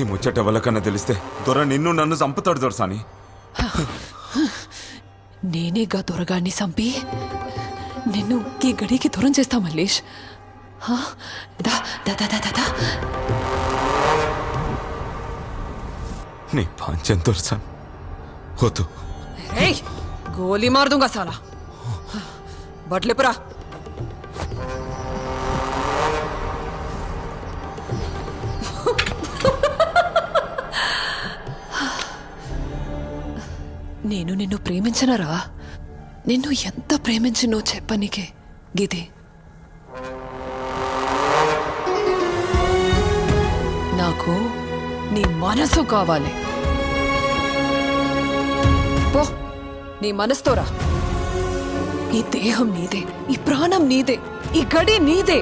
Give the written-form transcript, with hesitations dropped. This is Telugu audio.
ఈ ముచ్చట ఎవరికన్నా తెలిస్తే దొర నిన్ను నన్ను చంపుతాడు దొరసాని. నేనేగా దొరగాన్ని చంపి నిన్ను ఈ గడికి దూరం చేస్తా మల్లేష్. దా దా దా దా దా. నీ పాంచం దొరసాన్ వద్దు. గోలీ మార్ दूंगा साला. బట్లే పురా. నేను నిన్ను ప్రేమించనరా? నిన్ను ఎంత ప్రేమించినో చెప్పనికే గిది. నాకు నీ మనసు కావాలి. పో, నీ మనసుతో రా. ఈ దేహం నీదే, ఈ ప్రాణం నీదే, ఈ గడి నీదే.